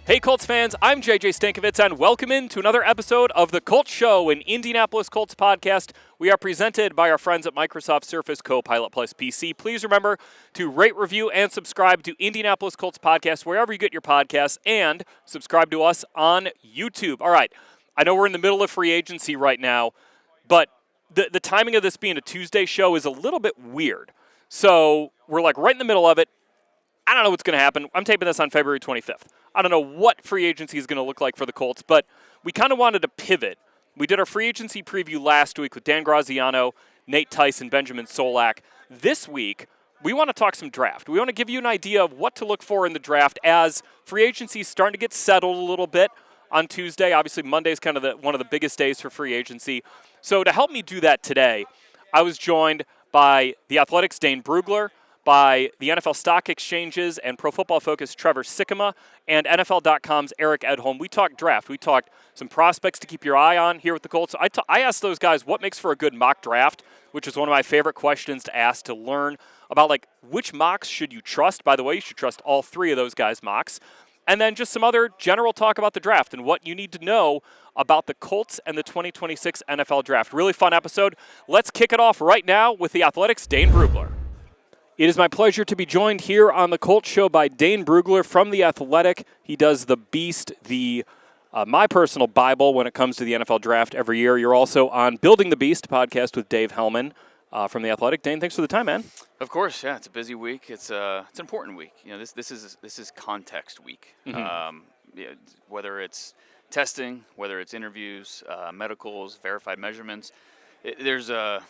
Hey Colts fans, I'm JJ Stankevitz and welcome in to another episode of the Colts Show, an Indianapolis Colts podcast. We are presented by our friends at Microsoft Surface Copilot Plus PC. Please remember to rate, review, and subscribe to Indianapolis Colts podcast wherever you get your podcasts, and subscribe to us on YouTube. All right, I know we're in the middle of free agency right now, but the timing of this being a Tuesday show is a little bit weird. So we're like right in the middle of it. I don't know what's going to happen. I'm taping this on February 25th. I don't know what free agency is going to look like for the Colts, but we kind of wanted to pivot. We did our free agency preview last week with Dan Graziano, Nate Tyson, Benjamin Solak. This week, we want to talk some draft. We want to give you an idea of what to look for in the draft as free agency is starting to get settled a little bit on Tuesday. Obviously, Monday is kind of one of the biggest days for free agency. So to help me do that today, I was joined by the Athletic's Dane Brugler, by the NFL Stock Exchanges and Pro Football Focus Trevor Sikkema, and NFL.com's Eric Edholm. We talked draft. We talked some prospects to keep your eye on here with the Colts. I asked those guys what makes for a good mock draft, which is one of my favorite questions to ask, to learn about like which mocks should you trust. By the way, you should trust all three of those guys' mocks. And then just some other general talk about the draft and what you need to know about the Colts and the 2026 NFL Draft. Really fun episode. Let's kick it off right now with the Athletic's Dane Brugler. It is my pleasure to be joined here on the Colts Show by Dane Brugler from The Athletic. He does The Beast, my personal Bible when it comes to the NFL Draft every year. You're also on Building the Beast podcast with Dave Hellman from The Athletic. Dane, thanks for the time, man. Of course, yeah. It's a busy week. It's an important week. You know, this is context week. Mm-hmm. Whether it's testing, whether it's interviews, medicals, verified measurements, there's a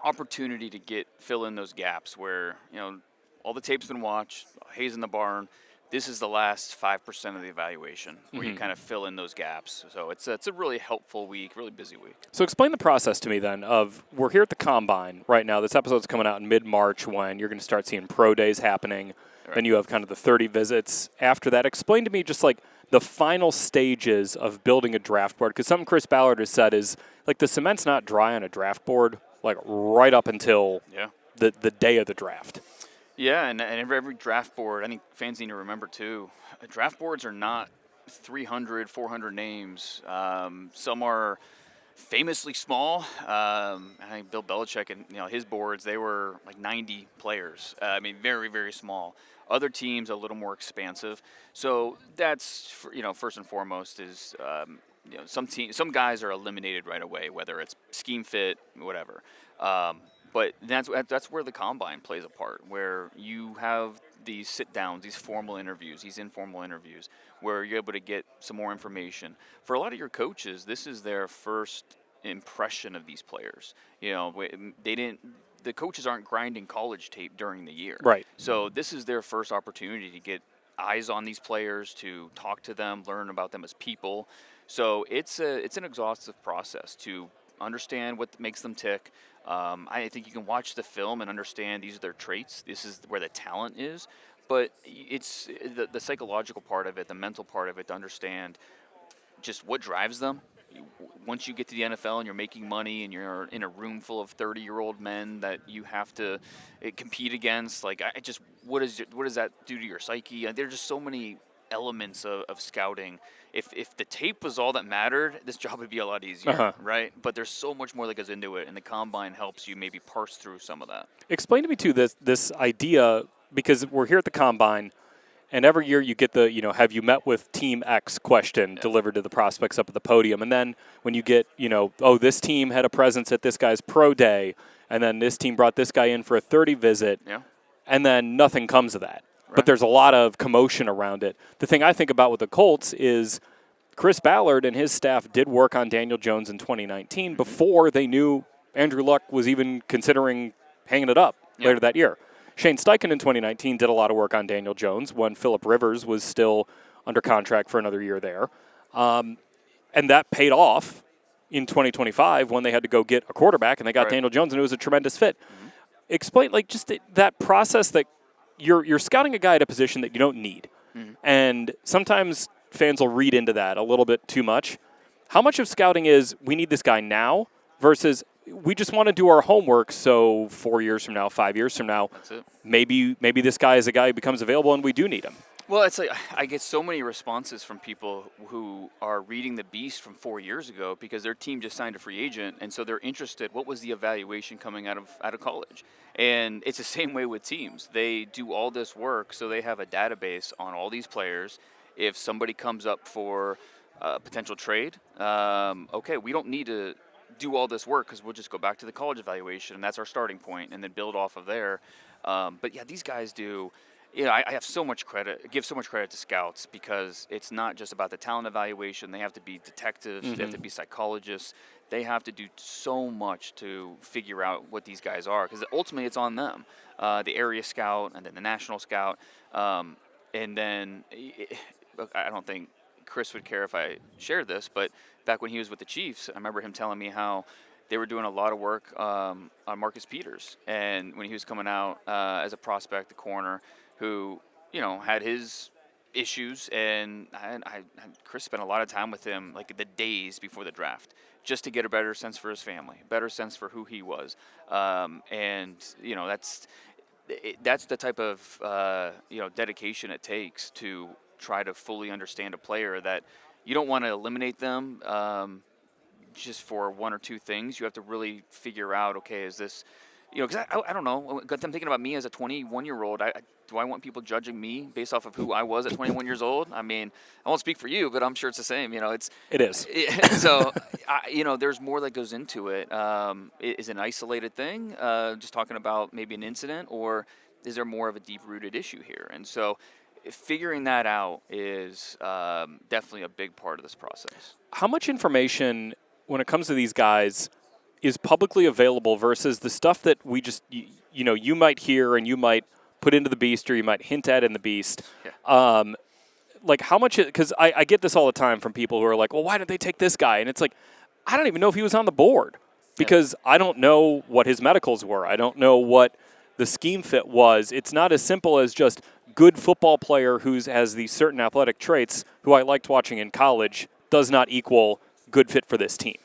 opportunity to fill in those gaps where, you know, all the tape's been watched, hay's in the barn. This is the last 5% of the evaluation where you kind of fill in those gaps. So it's a really helpful week, really busy week. So explain the process to me then of, we're here at the Combine right now. This episode's coming out in mid-March when you're going to start seeing pro days happening. Right. Then you have kind of the 30 visits after that. Explain to me just like the final stages of building a draft board, because something Chris Ballard has said is like the cement's not dry on a draft board like right up until the day of the draft. Yeah, and every draft board, I think fans need to remember too, draft boards are not 300, 400 names. Some are famously small. I think Bill Belichick and his boards, they were like 90 players. I mean, very, very small. Other teams a little more expansive. So that's first and foremost is some guys are eliminated right away, whether it's scheme fit, whatever. But that's where the Combine plays a part, where you have these sit-downs, these formal interviews, these informal interviews, where you're able to get some more information. For a lot of your coaches, this is their first impression of these players. The coaches aren't grinding college tape during the year. Right. So this is their first opportunity to get eyes on these players, to talk to them, learn about them as people. So it's an exhaustive process to understand what makes them tick. I think you can watch the film and understand these are their traits. This is where the talent is. But it's the psychological part of it, the mental part of it, to understand just what drives them. Once you get to the NFL and you're making money and you're in a room full of 30-year-old men that you have to compete against, like what does that do to your psyche? There's just so many elements of scouting. If the tape was all that mattered, this job would be a lot easier, right? But there's so much more that goes into it, and the Combine helps you maybe parse through some of that. Explain to me, too, this idea, because we're here at the Combine, and every year you get the, have you met with Team X question delivered to the prospects up at the podium. And then when you get, this team had a presence at this guy's pro day, and then this team brought this guy in for a 30 visit, and then nothing comes of that. But there's a lot of commotion around it. The thing I think about with the Colts is Chris Ballard and his staff did work on Daniel Jones in 2019 before they knew Andrew Luck was even considering hanging it up later that year. Shane Steichen in 2019 did a lot of work on Daniel Jones when Phillip Rivers was still under contract for another year there. And that paid off in 2025 when they had to go get a quarterback, and they got Daniel Jones, and it was a tremendous fit. Mm-hmm. Explain, just that process that you're scouting a guy at a position that you don't need. Mm-hmm. And sometimes fans will read into that a little bit too much. How much of scouting is we need this guy now versus we just want to do our homework so 4 years from now, 5 years from now, maybe this guy is a guy who becomes available and we do need him? Well, it's like I get so many responses from people who are reading The Beast from 4 years ago because their team just signed a free agent, and so they're interested. What was the evaluation coming out of college? And it's the same way with teams. They do all this work, so they have a database on all these players. If somebody comes up for a potential trade, okay, we don't need to do all this work because we'll just go back to the college evaluation, and that's our starting point, and then build off of there. But yeah, these guys do. I have so much credit, give so much credit to scouts because it's not just about the talent evaluation. They have to be detectives, they have to be psychologists. They have to do so much to figure out what these guys are because ultimately it's on them. The area scout and then the national scout. And then I don't think Chris would care if I shared this, but back when he was with the Chiefs, I remember him telling me how they were doing a lot of work on Marcus Peters. And when he was coming out as a prospect, the corner, who, had his issues, and Chris spent a lot of time with him, like the days before the draft, just to get a better sense for his family, better sense for who he was, and that's the type of dedication it takes to try to fully understand a player. That you don't want to eliminate them just for one or two things. You have to really figure out, okay, is this. Because I don't know. I'm thinking about me as a 21-year-old. Do I want people judging me based off of who I was at 21 years old? I mean, I won't speak for you, but I'm sure it's the same. It is. So, there's more that goes into it. Is it an isolated thing, just talking about maybe an incident, or is there more of a deep-rooted issue here? And so, figuring that out is definitely a big part of this process. How much information, when it comes to these guys, is publicly available versus the stuff that we just, you might hear and you might put into the Beast or you might hint at in the Beast? Yeah. Like how much, because I get this all the time from people who are like, well, why did they take this guy? And it's like, I don't even know if he was on the board because I don't know what his medicals were. I don't know what the scheme fit was. It's not as simple as just good football player who has these certain athletic traits who I liked watching in college does not equal good fit for this team.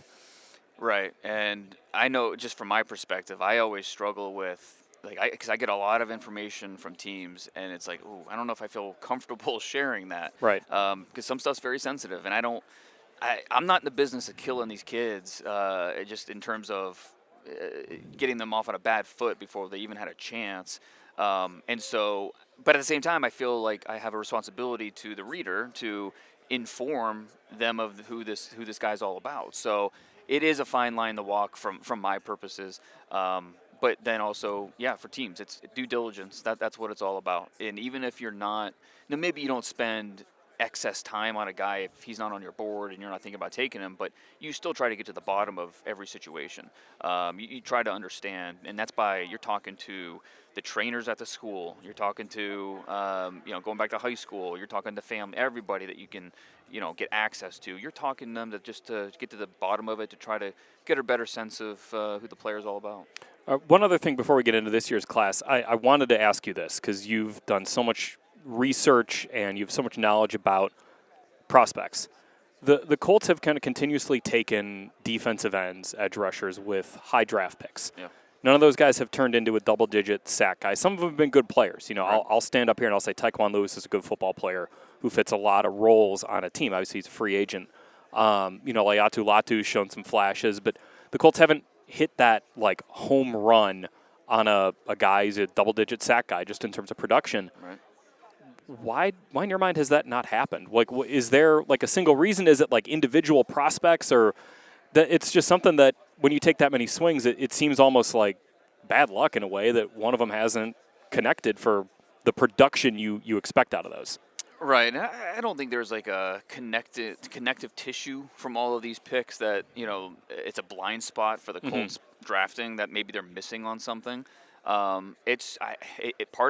Right, and I know just from my perspective, I always struggle with, because I get a lot of information from teams, and it's like, ooh, I don't know if I feel comfortable sharing that. Right. Because some stuff's very sensitive, and I'm not in the business of killing these kids, just in terms of getting them off on a bad foot before they even had a chance. And so, but at the same time, I feel like I have a responsibility to the reader to inform them of who this guy's all about. So it is a fine line to walk from my purposes. But then also, for teams, it's due diligence. That's what it's all about. And even if you're not, maybe you don't spend excess time on a guy if he's not on your board and you're not thinking about taking him, but you still try to get to the bottom of every situation. You try to understand, and that's by you're talking to the trainers at the school. You're talking to, going back to high school. You're talking to family, everybody that you can, get access to. You're talking to them to get to the bottom of it, to try to get a better sense of who the player is all about. One other thing before we get into this year's class, I wanted to ask you this because you've done so much research and you have so much knowledge about prospects. The Colts have kind of continuously taken defensive ends, edge rushers with high draft picks. Yeah. None of those guys have turned into a double-digit sack guy. Some of them have been good players. Right. I'll stand up here and I'll say Tyquan Lewis is a good football player who fits a lot of roles on a team. Obviously, he's a free agent. Layatu Latu's shown some flashes, but the Colts haven't hit that like home run on a guy who's a double-digit sack guy just in terms of production. Right. Why in your mind has that not happened? Like, is there like a single reason? Is it like individual prospects, or that it's just something that when you take that many swings, it seems almost like bad luck in a way that one of them hasn't connected for the production you expect out of those? Right. I don't think there's like a connective tissue from all of these picks that, it's a blind spot for the Colts drafting that maybe they're missing on something. Part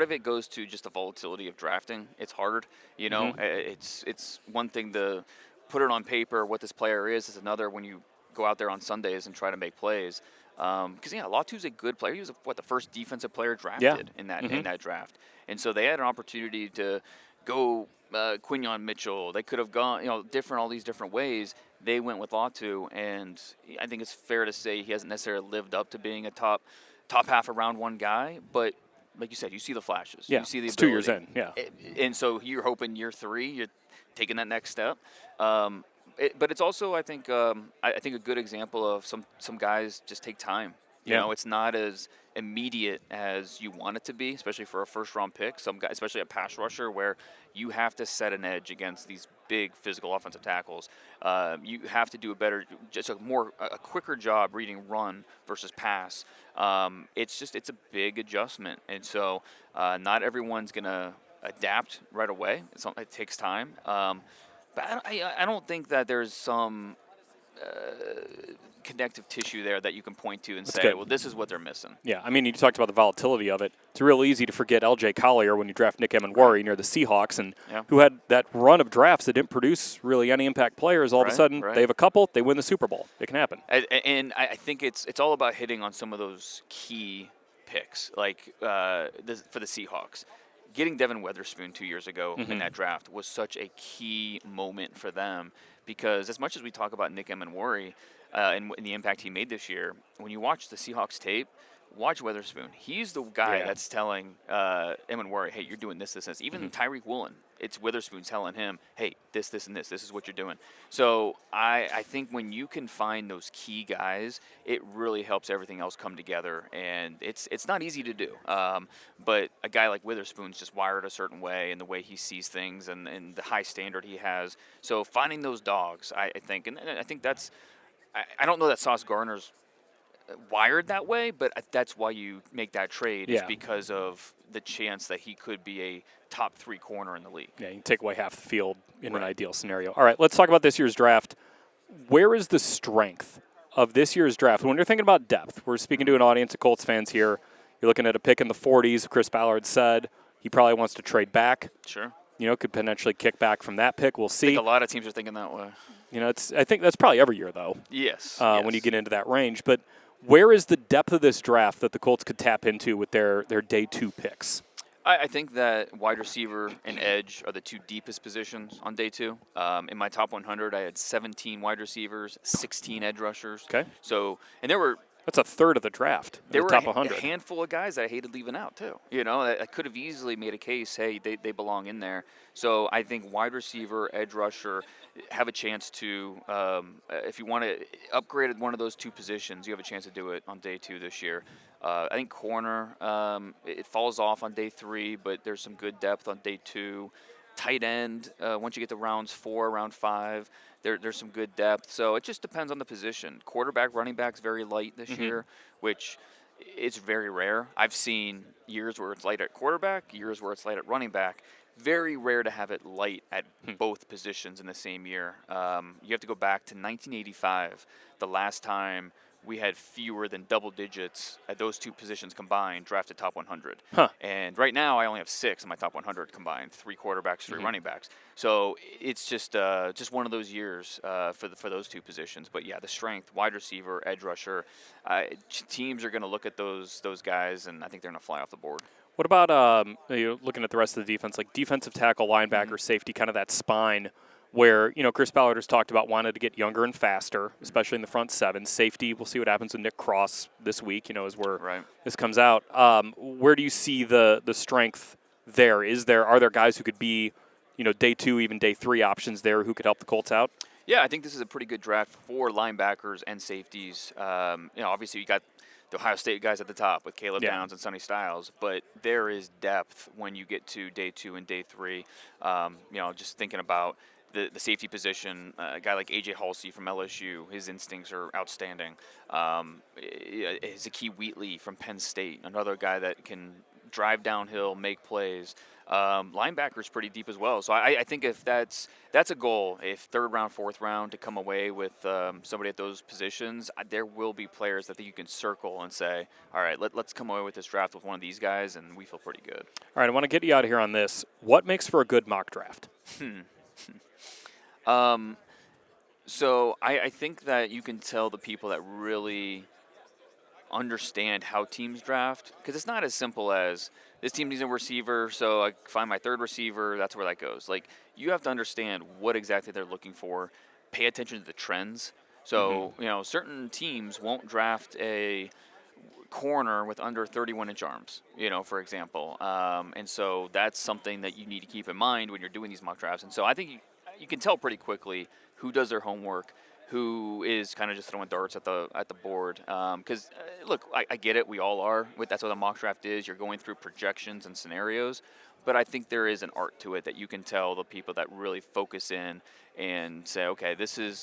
of it goes to just the volatility of drafting. It's hard, It's one thing to put it on paper what this player is another when you go out there on Sundays and try to make plays. Because Latu's a good player. He was the first defensive player drafted in that draft, and so they had an opportunity to go Quinyon Mitchell. They could have gone all these different ways. They went with Latu, and I think it's fair to say he hasn't necessarily lived up to being a top half of round one guy, but like you said, you see the flashes. Yeah, You see the it's ability. 2 years in. Yeah. And so you're hoping year 3, you're taking that next step. But it's also, I think a good example of some guys just take time. You Yeah. know, it's not as immediate as you want it to be, especially for a first-round pick. Some guys, especially a pass rusher, where you have to set an edge against these big physical offensive tackles. You have to do a quicker job reading run versus pass. It's a big adjustment, and so not everyone's gonna adapt right away. It takes time. But I don't think that there's some connective tissue there that you can point to and say, good. well, this is what they're missing. Yeah, I mean, you talked about the volatility of it. It's real easy to forget L.J. Collier when you draft Nick Emenwari near the Seahawks, and who had that run of drafts that didn't produce really any impact players. All of a sudden, they have a couple, they win the Super Bowl. It can happen. And I think it's all about hitting on some of those key picks, like for the Seahawks. Getting Devin Witherspoon 2 years ago in that draft was such a key moment for them, because as much as we talk about Nick Emenwari and the impact he made this year, when you watch the Seahawks tape, watch Witherspoon. He's the guy that's telling Emenwari, hey, you're doing this, this, this. Even Tyreek Woolen, it's Witherspoon telling him, hey, this, and this. This is what you're doing. So I think when you can find those key guys, it really helps everything else come together. And it's not easy to do. But a guy like Witherspoon's just wired a certain way in the way he sees things and the high standard he has. So finding those dogs, I think, and I think that's – I don't know that Sauce Gardner's wired that way, but that's why you make that trade is because of the chance that he could be a top 3 corner in the league. Yeah, you can take away half the field in an ideal scenario. All right, let's talk about this year's draft. Where is the strength of this year's draft? When you're thinking about depth, we're speaking to an audience of Colts fans here. You're looking at a pick in the 40s. Chris Ballard said he probably wants to trade back. Sure. You know, could potentially kick back from that pick. We'll see. I think a lot of teams are thinking that way. You know, I think that's probably every year, though. Yes. When you get into that range. But where is the depth of this draft that the Colts could tap into with their day 2 picks? I think that wide receiver and edge are the 2 deepest positions on day 2. In my top 100, I had 17 wide receivers, 16 edge rushers. Okay. So, and there were That's a third of the draft. There were top a 100. handful of guys that I hated leaving out too. You know, I could have easily made a case, hey, they belong in there. So I think wide receiver, edge rusher have a chance to, if you want to upgrade one of those 2 positions, you have a chance to do it on day 2 this year. I think corner, it falls off on day 3, but there's some good depth on day 2. Tight end, once you get to round 4, round 5, there's some good depth. So it just depends on the position. Quarterback, running back's very light this year, which is very rare. I've seen years where it's light at quarterback, years where it's light at running back. Very rare to have it light at both positions in the same year. You have to go back to 1985, the last time we had fewer than double digits at those 2 positions combined drafted top 100. And right now I only have 6 in my top 100 combined, 3 quarterbacks, 3 running backs. So it's just one of those years for those 2 positions. But yeah, the strength, wide receiver, edge rusher, teams are going to look at those guys, and I think they're going to fly off the board. What about looking at the rest of the defense, like defensive tackle, linebacker, safety, kind of that spine where, Chris Ballard has talked about wanting to get younger and faster, especially in the front 7. Safety, we'll see what happens with Nick Cross this week, as this comes out. Where do you see the strength there? Are there guys who could be, day 2, even day 3 options there who could help the Colts out? Yeah, I think this is a pretty good draft for linebackers and safeties. Obviously you got the Ohio State guys at the top with Caleb Downs and Sonny Styles, but there is depth when you get to day 2 and day 3. Just thinking about the safety position, a guy like A.J. Halsey from LSU, his instincts are outstanding. Zakee Wheatley from Penn State, another guy that can drive downhill, make plays. Linebacker's pretty deep as well. So I think if that's a goal, if 3rd round, 4th round, to come away with somebody at those positions, there will be players that you can circle and say, all right, let's come away with this draft with one of these guys, and we feel pretty good. All right, I want to get you out of here on this. What makes for a good mock draft? So I think that you can tell the people that really understand how teams draft, because it's not as simple as this team needs a receiver, so I find my 3rd receiver, that's where that goes. Like, you have to understand what exactly they're looking for, pay attention to the trends. So, certain teams won't draft a corner with under 31-inch arms, for example. And so that's something that you need to keep in mind when you're doing these mock drafts. And so I think you can tell pretty quickly who does their homework, who is kind of just throwing darts at the board. Because, look, I get it. We all are. That's what a mock draft is. You're going through projections and scenarios. But I think there is an art to it that you can tell the people that really focus in and say, okay, this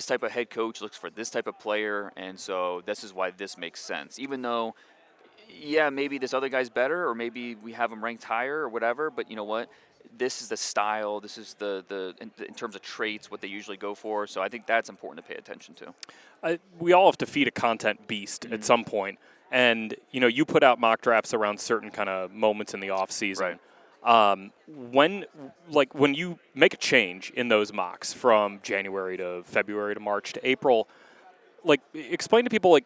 type of head coach looks for this type of player, and so this is why this makes sense. Even though, yeah, maybe this other guy's better, or maybe we have him ranked higher or whatever, but you know what? This is the style. This is in terms of traits, what they usually go for. So I think that's important to pay attention to. We all have to feed a content beast at some point. And, you put out mock drafts around certain kind of moments in the off season. Right. When you make a change in those mocks from January to February to March to April, explain to people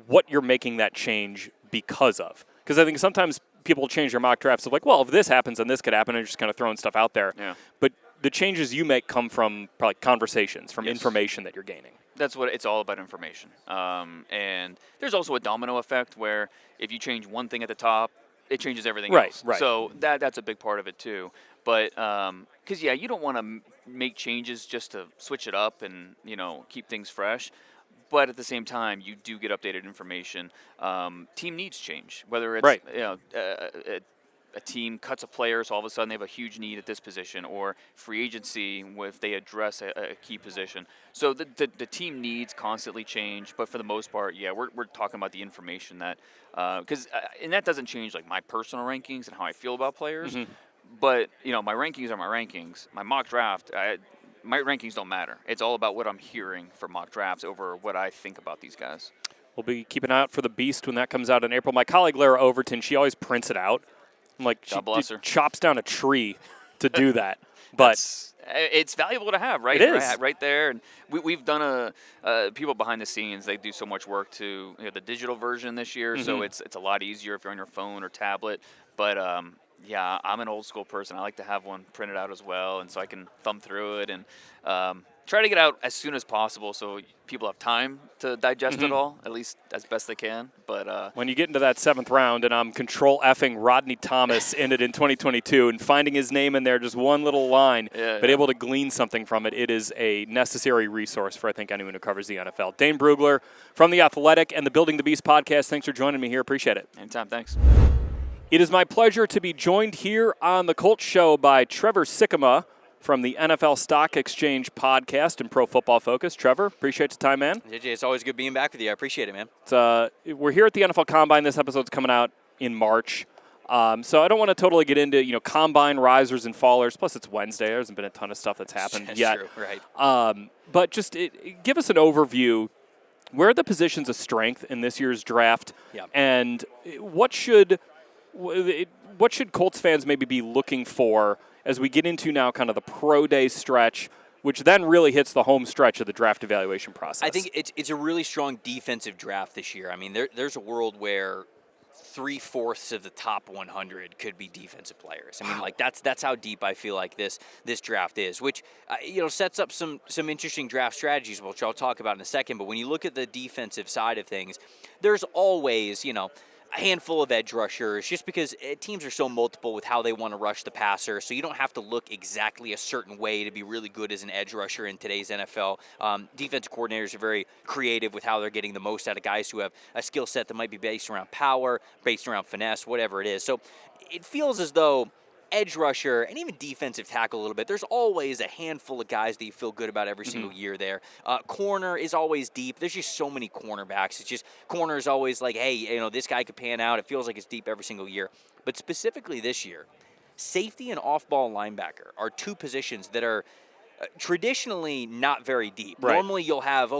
what you're making that change because of. Because I think sometimes people change their mock drafts of well, if this happens, then this could happen, and you're just kind of throwing stuff out there. Yeah. But the changes you make come from probably conversations, from information that you're gaining. That's what it's all about, information. And there's also a domino effect where if you change one thing at the top, it changes everything else. Right. So that's a big part of it too. But because you don't want to make changes just to switch it up and keep things fresh. But at the same time, you do get updated information. Team needs change, whether it's a team cuts a player, so all of a sudden they have a huge need at this position, or free agency if they address a key position. So the team needs constantly change, but for the most part, we're talking about the information that and that doesn't change my personal rankings and how I feel about players. Mm-hmm. But my rankings are my rankings. My mock draft, my rankings don't matter. It's all about what I'm hearing for mock drafts over what I think about these guys. We'll be keeping an eye out for the Beast when that comes out in April. My colleague Lara Overton, she always prints it out. God bless her. Chops down a tree to do that. But it's valuable to have, right? It is. Right there. And we've done people behind the scenes, they do so much work to the digital version this year, mm-hmm. So it's a lot easier if you're on your phone or tablet. But I'm an old school person. I like to have one printed out as well, and so I can thumb through it and try to get out as soon as possible so people have time to digest mm-hmm. it all, at least as best they can. But when you get into that 7th round and I'm control effing Rodney Thomas in it in 2022 and finding his name in there, just one little line, but able to glean something from it, it is a necessary resource for, I think, anyone who covers the NFL. Dane Brugler from The Athletic and the Building the Beast podcast. Thanks for joining me here. Appreciate it. Anytime. Thanks. It is my pleasure to be joined here on the Colts Show by Trevor Sikkema from the NFL Stock Exchange podcast and Pro Football Focus. Trevor, appreciate the time, man. JJ, it's always good being back with you. I appreciate it, man. We're here at the NFL Combine. This episode's coming out in March. So I don't want to totally get into, Combine risers and fallers. Plus, it's Wednesday. There hasn't been a ton of stuff that's happened yet. True, right. But just give us an overview. Where are the positions of strength in this year's draft? Yeah. And what should Colts fans maybe be looking for as we get into now kind of the pro day stretch, which then really hits the home stretch of the draft evaluation process? I think it's a really strong defensive draft this year. I mean, there's a world where 3/4 of the top 100 could be defensive players. I mean, that's how deep I feel like this draft is, which sets up some interesting draft strategies, which I'll talk about in a second. But when you look at the defensive side of things, there's always a handful of edge rushers, just because teams are so multiple with how they want to rush the passer, so you don't have to look exactly a certain way to be really good as an edge rusher in today's NFL. Defensive coordinators are very creative with how they're getting the most out of guys who have a skill set that might be based around power, based around finesse, whatever it is. So it feels as though edge rusher and even defensive tackle a little bit, there's always a handful of guys that you feel good about every single year there. Corner is always deep. There's just so many cornerbacks. It's just corner is always hey, this guy could pan out. It feels like it's deep every single year. But specifically this year, safety and off-ball linebacker are two positions that are traditionally not very deep. Right. Normally you'll have,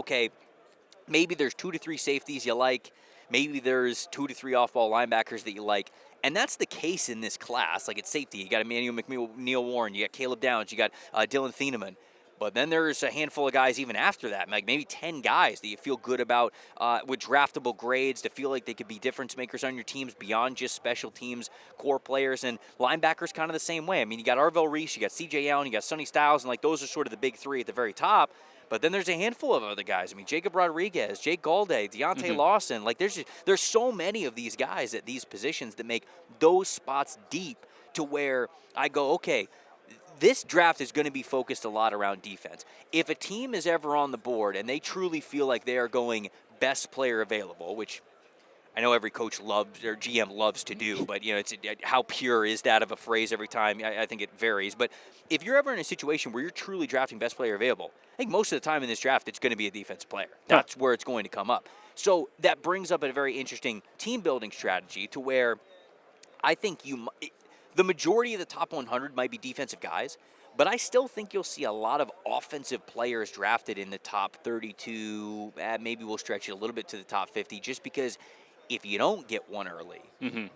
maybe there's 2 to 3 safeties you like. Maybe there's 2 to 3 off-ball linebackers that you like. And that's the case in this class. At safety, you got Emmanuel McNeil Warren, you got Caleb Downs, you got Dylan Thieneman. But then there's a handful of guys even after that, maybe 10 guys that you feel good about with draftable grades to feel like they could be difference makers on your teams beyond just special teams, core players. And linebackers kind of the same way. I mean, you got Arvell Reese, you got C.J. Allen, you got Sonny Styles, and those are sort of the big three at the very top. But then there's a handful of other guys. I mean, Jacob Rodriguez, Jake Galde, Deontay Lawson. Like, there's so many of these guys at these positions that make those spots deep to where I go, okay, this draft is going to be focused a lot around defense. If a team is ever on the board and they truly feel like they are going best player available, which I know every coach loves or GM loves to do, but it's how pure is that of a phrase every time? I think it varies. But if you're ever in a situation where you're truly drafting best player available, I think most of the time in this draft it's going to be a defensive player. That's where it's going to come up. So that brings up a very interesting team building strategy to where I think the majority of the top 100 might be defensive guys, but I still think you'll see a lot of offensive players drafted in the top 32. Maybe we'll stretch it a little bit to the top 50, just because if you don't get one early,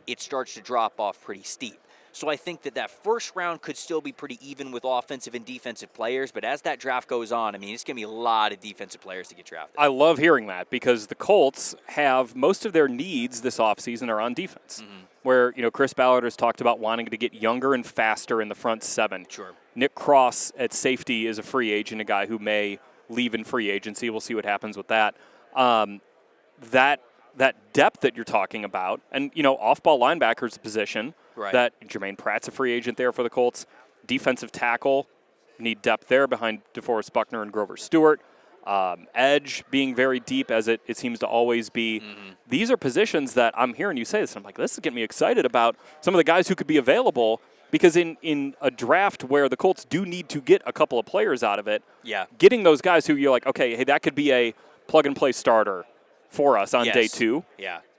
it starts to drop off pretty steep. So I think that first round could still be pretty even with offensive and defensive players, but as that draft goes on, I mean, it's going to be a lot of defensive players to get drafted. I love hearing that because the Colts have most of their needs this offseason are on defense, where, Chris Ballard has talked about wanting to get younger and faster in the front seven. Sure. Nick Cross at safety is a free agent, a guy who may leave in free agency. We'll see what happens with that. That depth that you're talking about, and, off-ball linebacker is a position that Jermaine Pratt's a free agent there for the Colts. Defensive tackle, need depth there behind DeForest Buckner and Grover Stewart. Edge being very deep, as it seems to always be. These are positions that I'm hearing you say this, and I'm like, this is getting me excited about some of the guys who could be available, because in a draft where the Colts do need to get a couple of players out of it, getting those guys who you're like, okay, hey, that could be a plug-and-play starter for us on day two,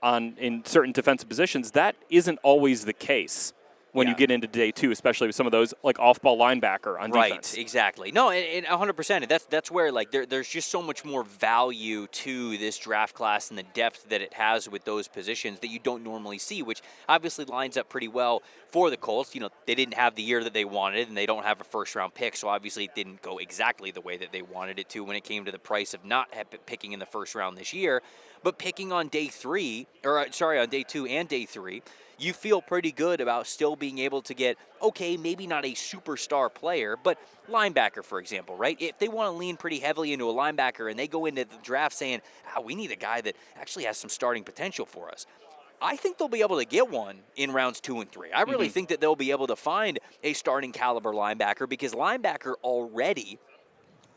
in certain defensive positions, that isn't always the case when you get into day two, especially with some of those like off-ball linebacker on defense. Right, exactly. No, and 100%. That's where there's just so much more value to this draft class and the depth that it has with those positions that you don't normally see, which obviously lines up pretty well for the Colts. They didn't have the year that they wanted, and they don't have a first-round pick, so obviously it didn't go exactly the way that they wanted it to when it came to the price of not picking in the first round this year. But picking on day two and day three, you feel pretty good about still being able to get, okay, maybe not a superstar player, but linebacker, for example, right? If they want to lean pretty heavily into a linebacker and they go into the draft saying, we need a guy that actually has some starting potential for us, I think they'll be able to get one in rounds 2 and 3. I really think that they'll be able to find a starting caliber linebacker, because linebacker already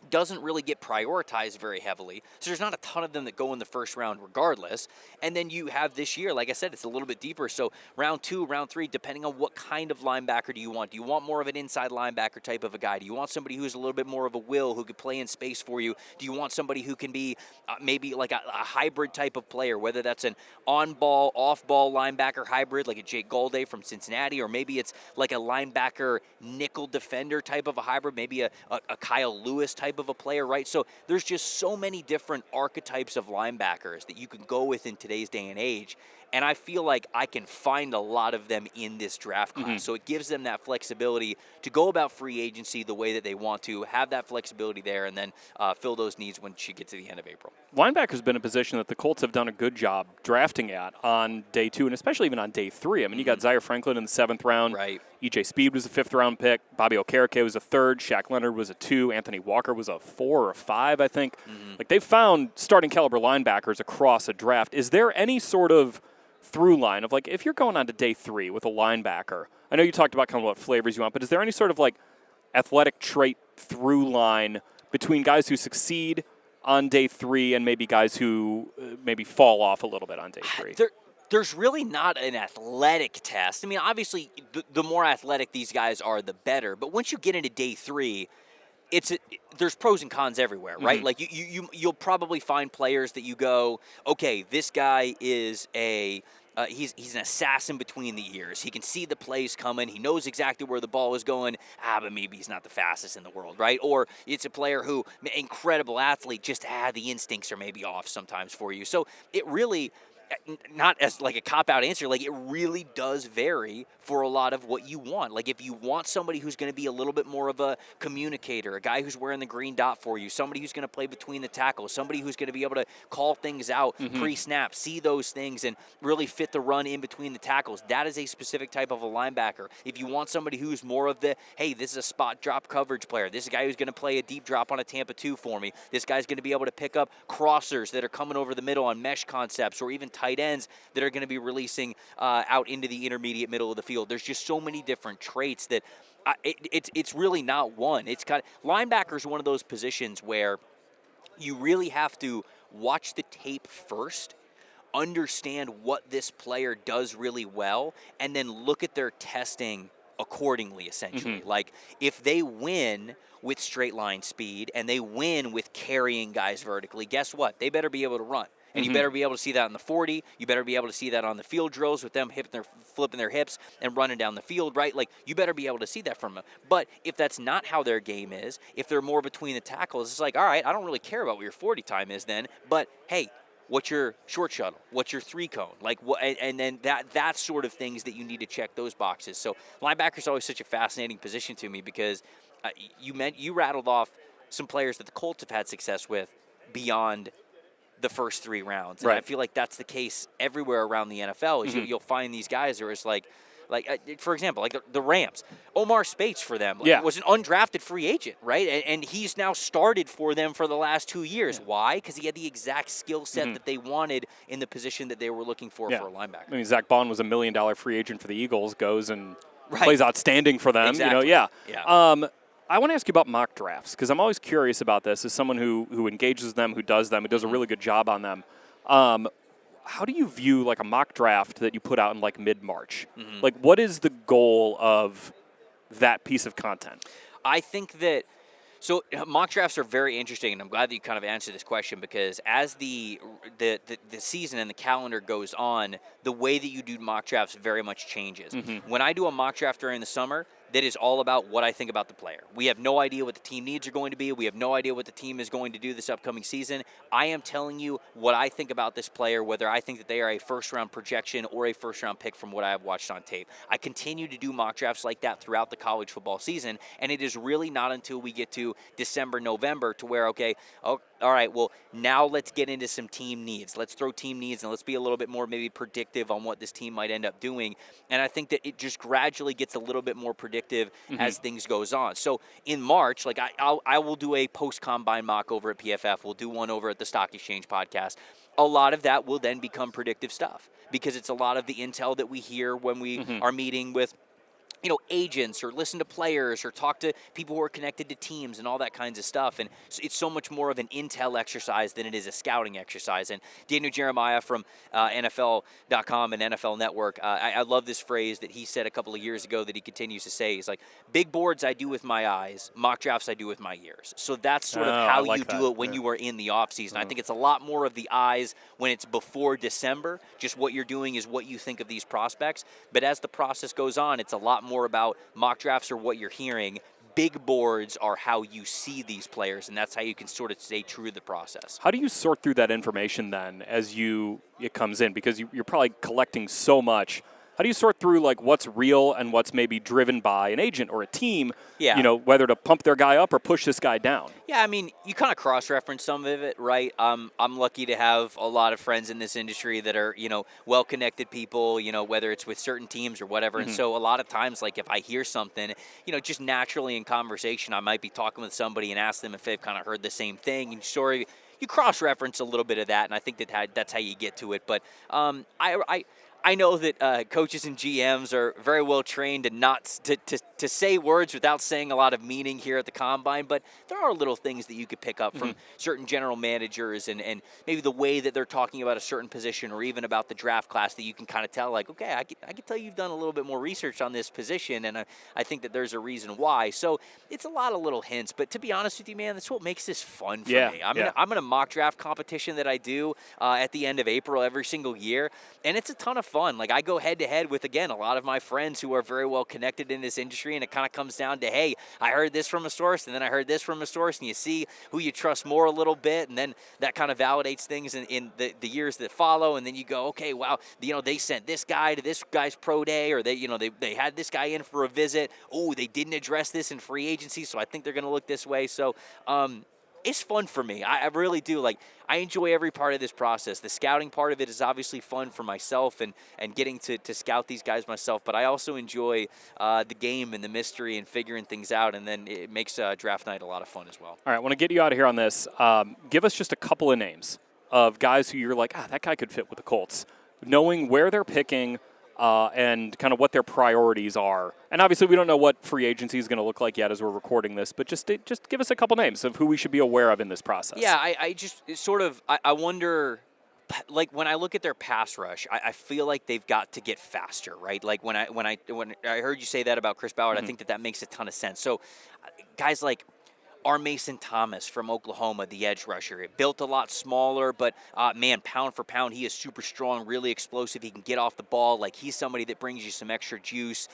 doesn't really get prioritized very heavily. So there's not a ton of them that go in the first round regardless. And then you have this year, like I said, it's a little bit deeper. So round 2, round 3, depending on what kind of linebacker do you want. Do you want more of an inside linebacker type of a guy? Do you want somebody who's a little bit more of a will, who could play in space for you? Do you want somebody who can be maybe like a hybrid type of player, whether that's an on-ball, off-ball linebacker hybrid like a Jake Galde from Cincinnati, or maybe it's like a linebacker nickel defender type of a hybrid, maybe a Kyle Lewis type of a player, right? So there's just so many different archetypes of linebackers that you can go with in today's day and age, and I feel like I can find a lot of them in this draft class. So it gives them that flexibility to go about free agency the way that they want to, have that flexibility there, and then fill those needs when you get to the end of April. Linebacker's been a position that the Colts have done a good job drafting at on day 2, and especially even on day 3. I mean, you got Zaire Franklin in the 7th round. Right. E.J. Speed was a 5th-round pick. Bobby Okereke was a 3rd. Shaq Leonard was a 2. Anthony Walker was a 4 or a 5, I think. Like, they've found starting caliber linebackers across a draft. Is there any sort of through line of, like, if you're going on to day 3 with a linebacker, I know you talked about kind of what flavors you want, but is there any sort of, like, athletic trait through line between guys who succeed on day 3 and maybe guys who maybe fall off a little bit on day 3? There's really not an athletic test. I mean, obviously, the more athletic these guys are, the better. But once you get into day 3, there's pros and cons everywhere, right? Like you'll probably find players that you go, okay, this guy is he's an assassin between the ears. He can see the plays coming. He knows exactly where the ball is going. But maybe he's not the fastest in the world, right? Or it's a player who, incredible athlete, just the instincts are maybe off sometimes for you. So it really, not as like a cop-out answer, like it really does vary for a lot of what you want. Like if you want somebody who's going to be a little bit more of a communicator, a guy who's wearing the green dot for you, somebody who's going to play between the tackles, somebody who's going to be able to call things out pre-snap, see those things, and really fit the run in between the tackles, that is a specific type of a linebacker. If you want somebody who's more of the, hey, this is a spot drop coverage player, this is a guy who's going to play a deep drop on a Tampa 2 for me, this guy's going to be able to pick up crossers that are coming over the middle on mesh concepts, or even tight ends that are going to be releasing out into the intermediate middle of the field. There's just so many different traits that it's really not one. It's kind of, linebacker is one of those positions where you really have to watch the tape first, understand what this player does really well, and then look at their testing accordingly, essentially. Like, if they win with straight line speed and they win with carrying guys vertically, guess what? They better be able to run. And you better be able to see that in the 40. You better be able to see that on the field drills with them flipping their hips and running down the field, right? Like, you better be able to see that from them. But if that's not how their game is, if they're more between the tackles, it's like, all right, I don't really care about what your 40 time is then, but hey, what's your short shuttle? What's your 3-cone? Like, and then that sort of things that you need to check those boxes. So linebacker's always such a fascinating position to me because you rattled off some players that the Colts have had success with beyond the first 3 rounds. And I feel like that's the case everywhere around the NFL. Is you'll find these guys where it's like for example, like the Rams, Omar Spates for them was an undrafted free agent, right? And he's now started for them for the last 2 years. Why? Because he had the exact skill set that they wanted in the position that they were looking for a linebacker. I mean, Zach Bond was $1 million free agent for the Eagles, goes and plays outstanding for them. Exactly. You know, I want to ask you about mock drafts because I'm always curious about this as someone who engages them, who does them, who does a really good job on them. How do you view like a mock draft that you put out in like mid-March? Like, what is the goal of that piece of content? I think that mock drafts are very interesting, and I'm glad that you kind of answered this question because as the season and the calendar goes on, the way that you do mock drafts very much changes. When I do a mock draft during the summer, that is all about what I think about the player. We have no idea what the team needs are going to be. We have no idea what the team is going to do this upcoming season. I am telling you what I think about this player, whether I think that they are a first-round projection or a first-round pick from what I have watched on tape. I continue to do mock drafts like that throughout the college football season, and it is really not until we get to December, November to where, all right, well, now let's get into some team needs. Let's throw team needs, and let's be a little bit more maybe predictive on what this team might end up doing. And I think that it just gradually gets a little bit more predictive as things goes on. So in March, like I will do a post-combine mock over at PFF. We'll do one over at the Stock Exchange podcast. A lot of that will then become predictive stuff because it's a lot of the intel that we hear when we are meeting with agents or listen to players or talk to people who are connected to teams and all that kinds of stuff. And it's so much more of an intel exercise than it is a scouting exercise. And Daniel Jeremiah from NFL.com and NFL Network, I love this phrase that he said a couple of years ago that he continues to say. He's like, big boards I do with my eyes, mock drafts I do with my ears. So that's sort of how you do it when you are in the offseason. I think it's a lot more of the eyes when it's before December. Just what you're doing is what you think of these prospects. But as the process goes on, it's a lot more about mock drafts are what you're hearing. Big boards are how you see these players, and that's how you can sort of stay true to the process. How do you sort through that information then as it comes in? Because you're probably collecting so much. How do you sort through like what's real and what's maybe driven by an agent or a team, whether to pump their guy up or push this guy down? Yeah, I mean, you kind of cross-reference some of it, right? I'm lucky to have a lot of friends in this industry that are, well-connected people, whether it's with certain teams or whatever. And so a lot of times, like if I hear something, just naturally in conversation, I might be talking with somebody and ask them if they've kind of heard the same thing. And you cross-reference a little bit of that, and I think that's how you get to it. But I know that coaches and GMs are very well trained and not to say words without saying a lot of meaning here at the Combine, but there are little things that you could pick up from certain general managers and maybe the way that they're talking about a certain position or even about the draft class that you can kind of tell, like, okay, I can tell you've done a little bit more research on this position, and I think that there's a reason why. So it's a lot of little hints, but to be honest with you, man, that's what makes this fun for me. I'm in a mock draft competition that I do at the end of April every single year, and it's a ton of fun. Like, I go head-to-head with, again, a lot of my friends who are very well connected in this industry industry, and it kind of comes down to, hey, I heard this from a source, and then I heard this from a source, and you see who you trust more a little bit, and then that kind of validates things in the years that follow, and then you go, okay, wow, they sent this guy to this guy's pro day, or they had this guy in for a visit. Oh, they didn't address this in free agency, so I think they're going to look this way. So it's fun for me. I really do. I enjoy every part of this process. The scouting part of it is obviously fun for myself and getting to scout these guys myself, but I also enjoy the game and the mystery and figuring things out, and then it makes draft night a lot of fun as well. All right, I want to get you out of here on this. Give us just a couple of names of guys who you're like, that guy could fit with the Colts, knowing where they're picking and kind of what their priorities are. And obviously we don't know what free agency is going to look like yet as we're recording this, but just give us a couple names of who we should be aware of in this process. Yeah, I wonder, like when I look at their pass rush, I feel like they've got to get faster, right? Like when I heard you say that about Chris Ballard, I think that makes a ton of sense. So guys like Mason Thomas from Oklahoma, the edge rusher. It built a lot smaller, but pound for pound, he is super strong, really explosive. He can get off the ball. Like, he's somebody that brings you some extra juice.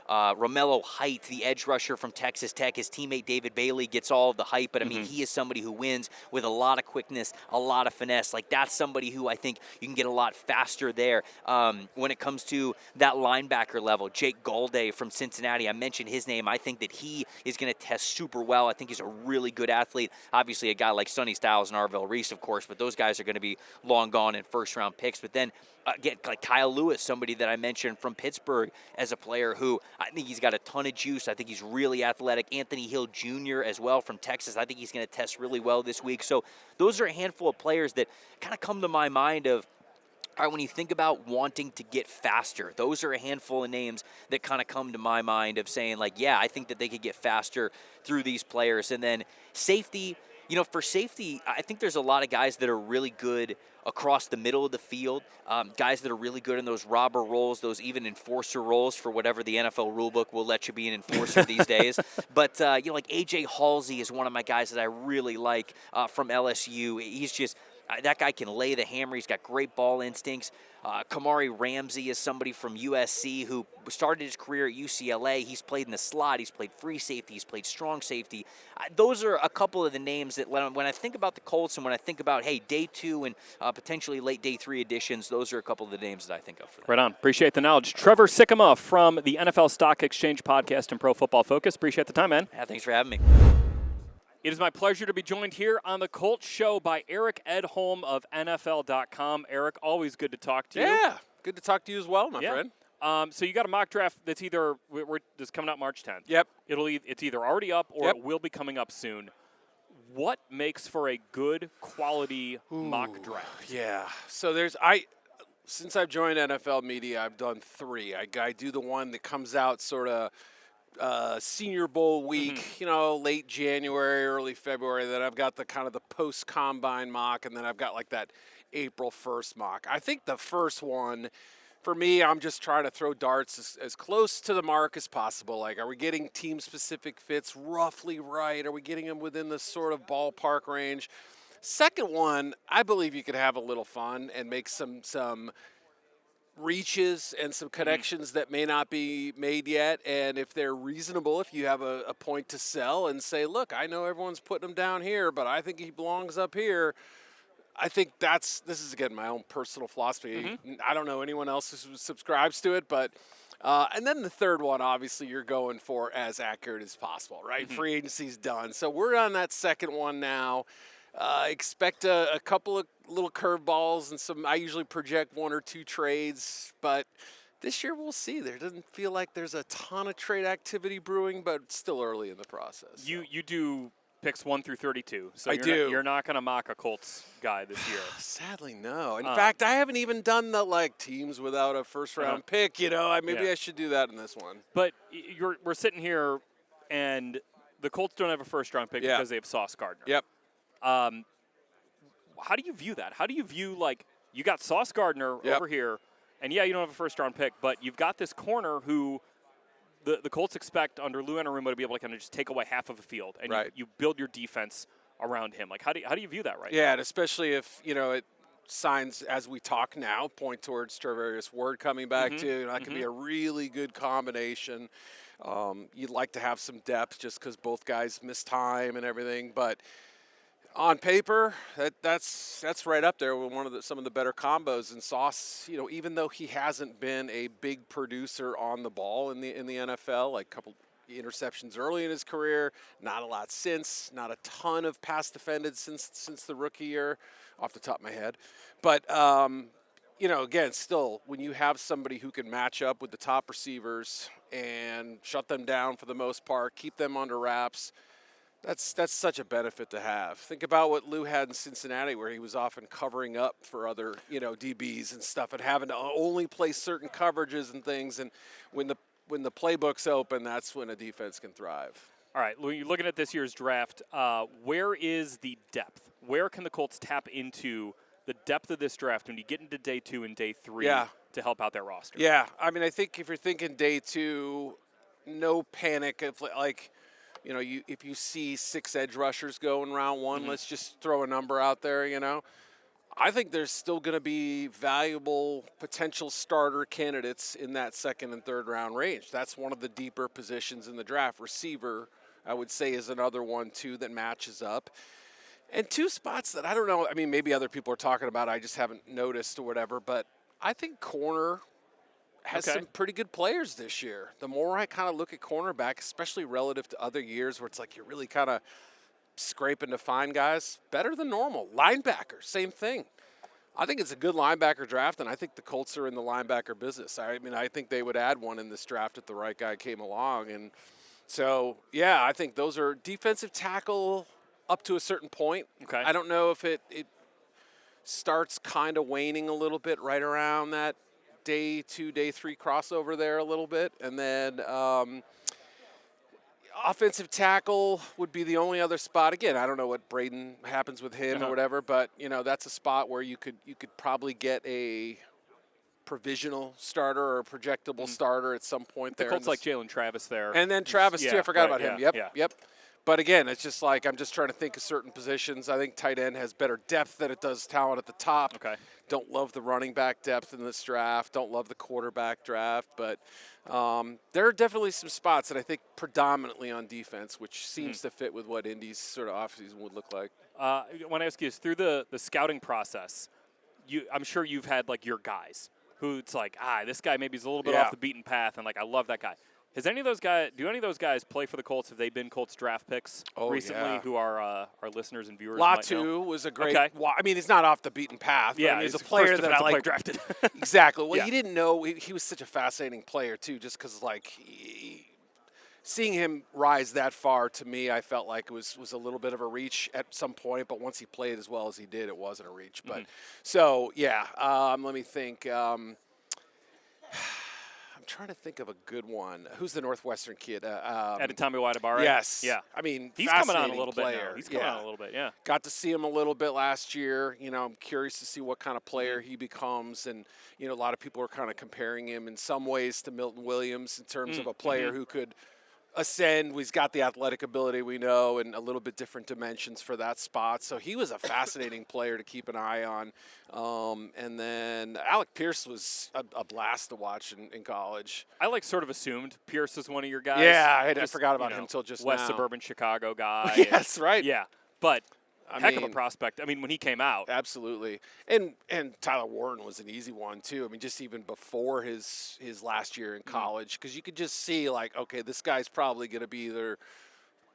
Romello Height, the edge rusher from Texas Tech. His teammate David Bailey gets all of the hype, but I mean, he is somebody who wins with a lot of quickness, a lot of finesse. Like, that's somebody who I think you can get a lot faster there. When it comes to that linebacker level, Jake Golday from Cincinnati, I mentioned his name. I think that he is going to test super well. I think he's a really good athlete. Obviously, a guy like Sonny Styles and Arvell Reese, of course, but those guys are going to be long gone in first-round picks. But then, again, like Kyle Lewis, somebody that I mentioned from Pittsburgh as a player who I think he's got a ton of juice. I think he's really athletic. Anthony Hill Jr. as well from Texas. I think he's going to test really well this week. So those are a handful of players that kind of come to my mind of, all right, when you think about wanting to get faster, those are a handful of names that kind of come to my mind of saying, like, yeah, I think that they could get faster through these players. And then safety, for safety, I think there's a lot of guys that are really good across the middle of the field, guys that are really good in those robber roles, those even enforcer roles for whatever the NFL rulebook will let you be an enforcer these days. But, like A.J. Halsey is one of my guys that I really like from LSU. He's just that guy can lay the hammer. He's got great ball instincts. Kamari Ramsey is somebody from USC who started his career at UCLA. He's played in the slot. He's played free safety. He's played strong safety. Those are a couple of the names that when I think about the Colts and when I think about, hey, day 2 and potentially late day 3 additions, those are a couple of the names that I think of for them. Right on. Appreciate the knowledge. Trevor Sikkema from the NFL Stock Exchange podcast and Pro Football Focus. Appreciate the time, man. Yeah, thanks for having me. It is my pleasure to be joined here on the Colts Show by Eric Edholm of NFL.com. Eric, always good to talk to you. Yeah, good to talk to you as well, my friend. So you got a mock draft that's that's coming out March 10th. Yep. It's either already up or it will be coming up soon. What makes for a good quality mock draft? Yeah. So since I've joined NFL Media, I've done 3. I do the one that comes out sort of Senior Bowl week, late January, early February. Then I've got the kind of the post-combine mock, and then I've got like that April 1st mock. I think the first one, for me, I'm just trying to throw darts as close to the mark as possible. Like, are we getting team-specific fits roughly right? Are we getting them within the sort of ballpark range? Second one, I believe you could have a little fun and make some reaches and some connections that may not be made yet, and if they're reasonable, if you have a point to sell and say, look, I know everyone's putting him down here, but I think he belongs up here. I think this is, again, my own personal philosophy. I don't know anyone else who subscribes to it, but and then the third one, obviously, you're going for as accurate as possible, right? Free agency's done. So we're on that second one now. Expect a couple of little curveballs and some. I usually project 1 or 2 trades, but this year we'll see. There doesn't feel like there's a ton of trade activity brewing, but it's still early in the process. You do picks 1 through 32. So you're not going to mock a Colts guy this year. Sadly, no. In fact, I haven't even done the teams without a first-round pick. Maybe I should do that in this one. But we're sitting here, and the Colts don't have a first-round pick because they have Sauce Gardner. Yep. How do you view that? How do you view, you got Sauce Gardner over here, and you don't have a first-round pick, but you've got this corner who the Colts expect under Lou Anarumo to be able to kind of just take away half of a field, and you build your defense around him. How do you view that right now? Yeah, and especially if, signs as we talk now point towards Trevor Ward coming back too. That could be a really good combination. You'd like to have some depth just because both guys miss time and everything, but on paper, that's right up there with some of the better combos. And Sauce, even though he hasn't been a big producer on the ball in the NFL, like a couple interceptions early in his career, not a lot since, not a ton of pass defended since the rookie year, off the top of my head. But again, still, when you have somebody who can match up with the top receivers and shut them down for the most part, keep them under wraps. That's such a benefit to have. Think about what Lou had in Cincinnati, where he was often covering up for other, DBs and stuff, and having to only play certain coverages and things. And when the playbook's open, that's when a defense can thrive. All right, when you're looking at this year's draft, where is the depth? Where can the Colts tap into the depth of this draft when you get into day 2 and day 3 to help out their roster? Yeah, I mean, I think if you're thinking day 2, no panic. If if you see 6 edge rushers go in round 1, let's just throw a number out there, I think there's still going to be valuable potential starter candidates in that 2nd and 3rd round range. That's one of the deeper positions in the draft. Receiver, I would say, is another one, too, that matches up. And 2 spots that I don't know, I mean, maybe other people are talking about, I just haven't noticed or whatever, but I think corner has some pretty good players this year. The more I kind of look at cornerback, especially relative to other years where it's like you're really kind of scraping to find guys, better than normal. Linebacker, same thing. I think it's a good linebacker draft, and I think the Colts are in the linebacker business. I mean, I think they would add one in this draft if the right guy came along. And so, yeah, I think those are defensive tackle up to a certain point. Okay. I don't know if it starts kind of waning a little bit right around that day 2, day 3 crossover there a little bit. And then offensive tackle would be the only other spot. Again, I don't know what Braden happens with him or whatever, but, that's a spot where you could probably get a provisional starter or a projectable starter at some point there. The Colts like Jalen Travis there. And then Travis, too. I forgot about him. Yeah. Yep. But again, it's just like I'm just trying to think of certain positions. I think tight end has better depth than it does talent at the top. Okay. Don't love the running back depth in this draft. Don't love the quarterback draft. But there are definitely some spots that I think predominantly on defense, which seems to fit with what Indy's sort of offseason would look like. I want to ask you this. Through the scouting process, I'm sure you've had, like, your guys who it's like, this guy maybe is a little bit off the beaten path, and, like, I love that guy. Do any of those guys play for the Colts? Have they been Colts draft picks recently? Who our listeners and viewers might know? Latu was a great. I mean, he's not off the beaten path. Yeah, I mean, he's a player that I like. Drafted. Exactly. Well, you didn't know he was such a fascinating player too, just because seeing him rise that far to me, I felt like it was a little bit of a reach at some point. But once he played as well as he did, it wasn't a reach. But so yeah, let me think. Trying to think of a good one. Who's the Northwestern kid? Adetomiwa Adebawore. Yes. Yeah. I mean, he's coming on a little player. bit now. He's coming on a little bit, yeah. Got to see him a little bit last year. I'm curious to see what kind of player he becomes. And, a lot of people are kind of comparing him in some ways to Milton Williams in terms of a player who could ascend. He's got the athletic ability we know and a little bit different dimensions for that spot. So he was a fascinating player to keep an eye on. And then Alec Pierce was a blast to watch in college. I sort of assumed Pierce was one of your guys. Yeah, I forgot about him until just West now. suburban Chicago guy. Yes, right. Yeah, but heck of a prospect. I mean, when he came out. Absolutely. And Tyler Warren was an easy one, too. I mean, just even before his last year in college, because you could just see, like, okay, this guy's probably going to be either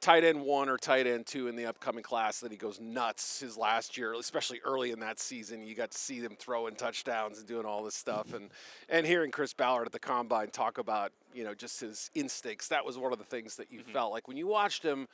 tight end 1 or tight end 2 in the upcoming class. That he goes nuts his last year, especially early in that season. You got to see them throwing touchdowns and doing all this stuff. And hearing Chris Ballard at the Combine talk about, just his instincts, that was one of the things that you felt like when you watched him.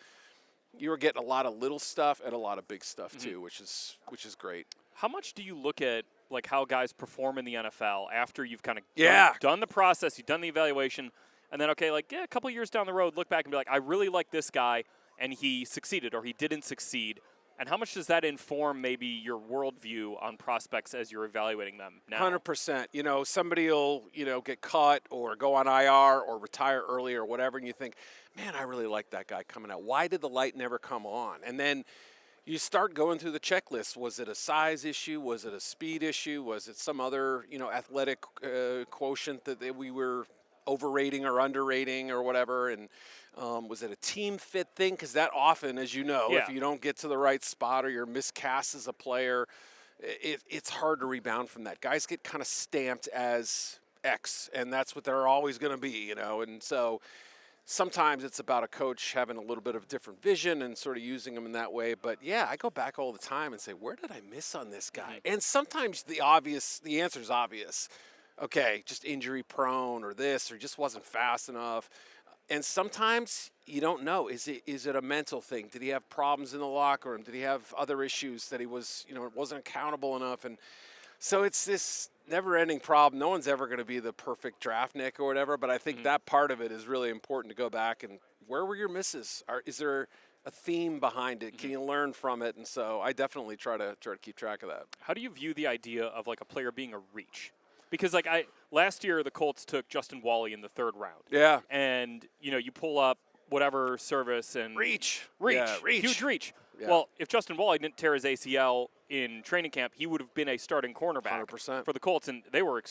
You were getting a lot of little stuff and a lot of big stuff too, which is great. How much do you look at how guys perform in the NFL after you've kind of done the process, you've done the evaluation, and then a couple years down the road, look back and be like, I really like this guy, and he succeeded or he didn't succeed. And how much does that inform maybe your worldview on prospects as you're evaluating them now? 100%. Somebody will, get cut or go on IR or retire early or whatever, and you think, man, I really like that guy coming out. Why did the light never come on? And then you start going through the checklist. Was it a size issue? Was it a speed issue? Was it some other, athletic quotient that we were overrating or underrating or whatever? And was it a team fit thing? Because that often, as you know, if you don't get to the right spot or you're miscast as a player, it's hard to rebound from that. Guys get kind of stamped as X, and that's what they're always going to be, and so sometimes it's about a coach having a little bit of different vision and sort of using them in that way. But yeah, I go back all the time and say, where did I miss on this guy? And sometimes the answer is obvious. Okay, just injury prone or this, or just wasn't fast enough. And sometimes you don't know. Is it a mental thing? Did he have problems in the locker room? Did he have other issues that he was, wasn't accountable enough? And so it's this never-ending problem. No one's ever going to be the perfect draft Nick or whatever, but I think that part of it is really important to go back and where were your misses? Is there a theme behind it? Can you learn from it? And so I definitely try to keep track of that. How do you view the idea of like a player being a reach? Because last year the Colts took Justin Wally in the 3rd round. Yeah. And you pull up whatever service and reach. Yeah, reach. Huge reach. Yeah. Well, if Justin Wally didn't tear his ACL in training camp, he would have been a starting cornerback 100%. for the Colts, and they were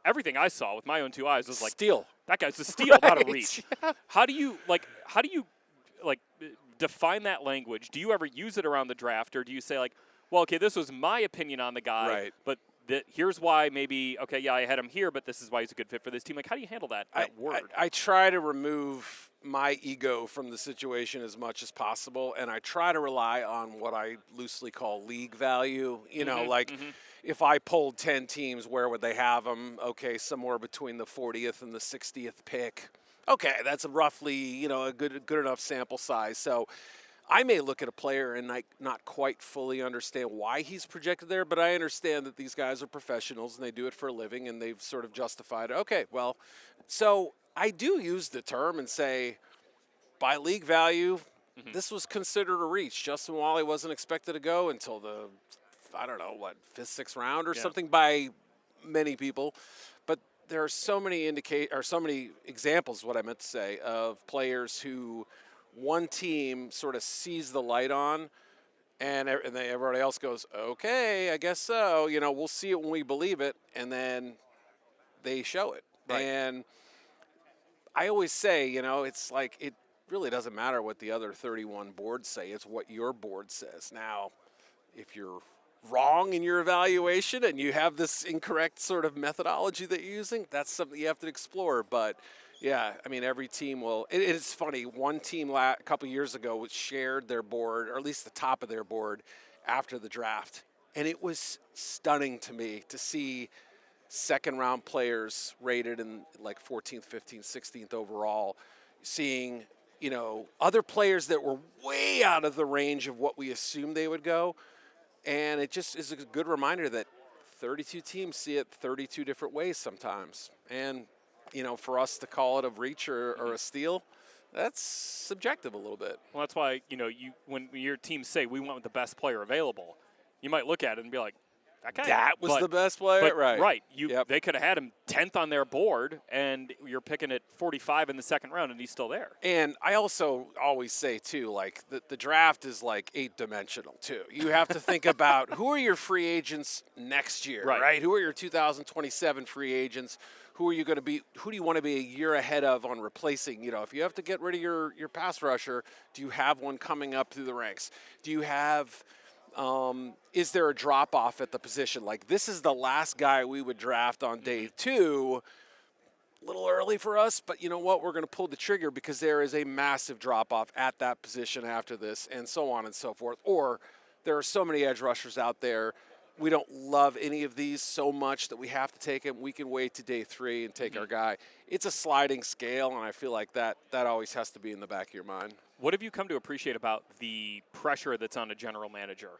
everything I saw with my own 2 eyes was like steal. That guy's a steal, not a Right. reach. How do you define that language? Do you ever use it around the draft, or do you say like, well, okay, this was my opinion on the guy, right, but here's why maybe, okay, yeah, I had him here, but this is why he's a good fit for this team. Like, how do you handle that word? I try to remove my ego from the situation as much as possible, and I try to rely on what I loosely call league value. If I polled 10 teams, where would they have them? Okay, somewhere between the 40th and the 60th pick. Okay, that's roughly, a good enough sample size. So I may look at a player and not quite fully understand why he's projected there, but I understand that these guys are professionals and they do it for a living and they've sort of justified it. Okay, well, so I do use the term and say, by league value, this was considered a reach. Justin Wally wasn't expected to go until the, 5th, 6th round or something by many people. But there are so many examples, what I meant to say, of players who one team sort of sees the light on, and everybody else goes, okay, I guess so. We'll see it when we believe it, and then they show it. Right. And I always say, it's like it really doesn't matter what the other 31 boards say. It's what your board says. Now, if you're wrong in your evaluation and you have this incorrect sort of methodology that you're using, that's something you have to explore. But yeah, every team will. It's funny. One team a couple years ago shared their board, or at least the top of their board, after the draft. And it was stunning to me to see 2nd-round players rated in like 14th, 15th, 16th overall, seeing, other players that were way out of the range of what we assumed they would go. And it just is a good reminder that 32 teams see it 32 different ways sometimes. And for us to call it a reach or a steal, that's subjective a little bit. Well, that's why, when your teams say we went with the best player available, you might look at it and be like, that was the best player? Right. Right. They could have had him 10th on their board, and you're picking at 45 in the 2nd round, and he's still there. And I also always say, too, like the draft is like 8-dimensional, too. You have to think about who are your free agents next year, right? Who are your 2027 free agents? Who are you going to be? Who do you want to be a year ahead of on replacing? If you have to get rid of your pass rusher, do you have one coming up through the ranks? Do you have is there a drop-off at the position? Like, this is the last guy we would draft on day 2. A little early for us, but you know what? We're going to pull the trigger because there is a massive drop-off at that position after this, and so on and so forth. Or there are so many edge rushers out there. We don't love any of these so much that we have to take him. We can wait to day 3 and take our guy. It's a sliding scale, and I feel like that always has to be in the back of your mind. What have you come to appreciate about the pressure that's on a general manager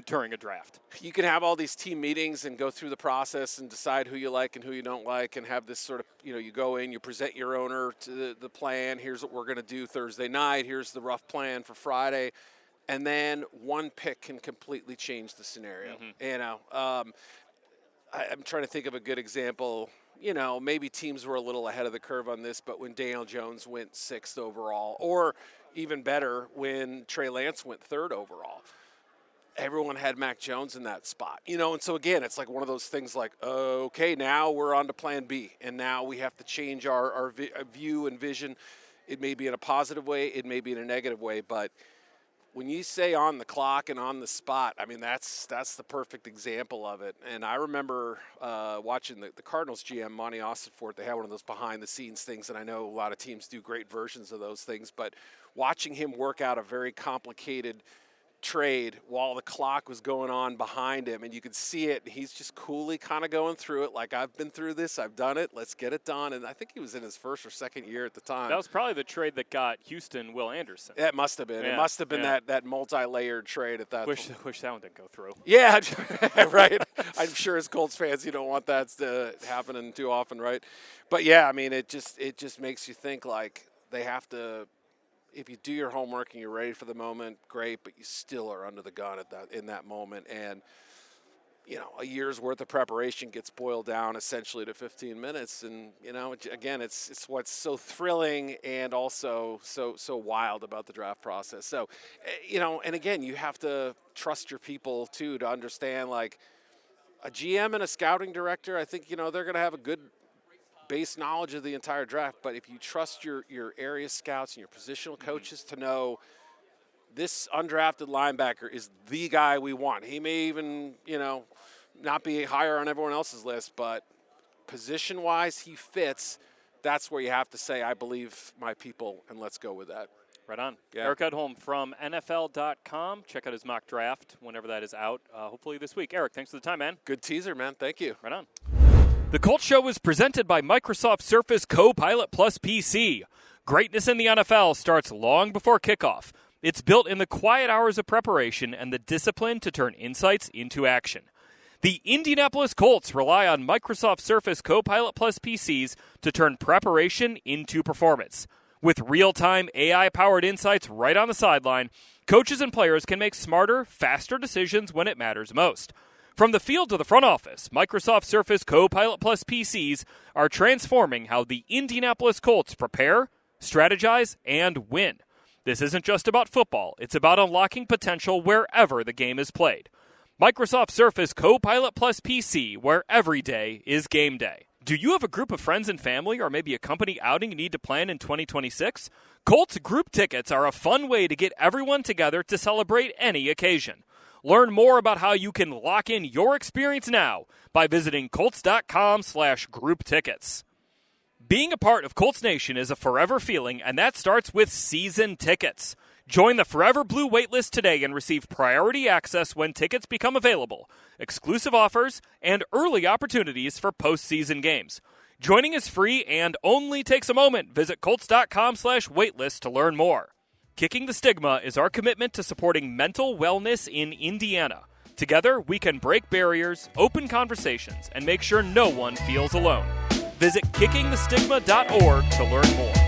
during a draft? You can have all these team meetings and go through the process and decide who you like and who you don't like, and have this sort of, you go in, you present your owner to the plan. Here's what we're going to do Thursday night. Here's the rough plan for Friday. And then one pick can completely change the scenario. I'm trying to think of a good example. Maybe teams were a little ahead of the curve on this, but when Daniel Jones went 6th overall, or even better, when Trey Lance went 3rd overall. everyone had Mac Jones in that spot, and so again, it's like one of those things like, okay, now we're on to plan B, and now we have to change our view and vision. It may be in a positive way, it may be in a negative way, but when you say on the clock and on the spot, I mean, that's the perfect example of it. And I remember watching the Cardinals GM, Monty Austinfort. They had one of those behind-the-scenes things, and I know a lot of teams do great versions of those things, but watching him work out a very complicated trade while the clock was going on behind him, and you could see it. He's just coolly kind of going through it like, I've been through this, I've done it, let's get it done. And I think he was in his first or second year at the time. That was probably the trade that got Houston Will Anderson. It must have been. Yeah, it must have been that multi-layered trade at that Wish that one didn't go through. Yeah, right. I'm sure as Colts fans, you don't want that happening too often, right? But yeah, I mean, it just makes you think like they have to. If you do your homework and you're ready for the moment, great, but you still are under the gun in that moment. And, a year's worth of preparation gets boiled down essentially to 15 minutes. And, again, it's what's so thrilling and also so wild about the draft process. So, and again, you have to trust your people, too, to understand, like, a GM and a scouting director, I think, they're going to have a good base knowledge of the entire draft, but if you trust your area scouts and your positional coaches to know this undrafted linebacker is the guy we want. He may even, not be higher on everyone else's list, but position-wise, he fits. That's where you have to say, I believe my people, and let's go with that. Right on. Yeah. Eric Edholm from NFL.com. Check out his mock draft whenever that is out, hopefully this week. Eric, thanks for the time, man. Good teaser, man. Thank you. Right on. The Colts Show is presented by Microsoft Surface Copilot Plus PC. Greatness in the NFL starts long before kickoff. It's built in the quiet hours of preparation and the discipline to turn insights into action. The Indianapolis Colts rely on Microsoft Surface Copilot Plus PCs to turn preparation into performance. With real-time AI-powered insights right on the sideline, coaches and players can make smarter, faster decisions when it matters most. From the field to the front office, Microsoft Surface Copilot Plus PCs are transforming how the Indianapolis Colts prepare, strategize, and win. This isn't just about football. It's about unlocking potential wherever the game is played. Microsoft Surface Copilot Plus PC, where every day is game day. Do you have a group of friends and family or maybe a company outing you need to plan in 2026? Colts group tickets are a fun way to get everyone together to celebrate any occasion. Learn more about how you can lock in your experience now by visiting Colts.com/group tickets. Being a part of Colts Nation is a forever feeling, and that starts with season tickets. Join the Forever Blue waitlist today and receive priority access when tickets become available, exclusive offers, and early opportunities for postseason games. Joining is free and only takes a moment. Visit Colts.com/waitlist to learn more. Kicking the Stigma is our commitment to supporting mental wellness in Indiana. Together, we can break barriers, open conversations, and make sure no one feels alone. Visit kickingthestigma.org to learn more.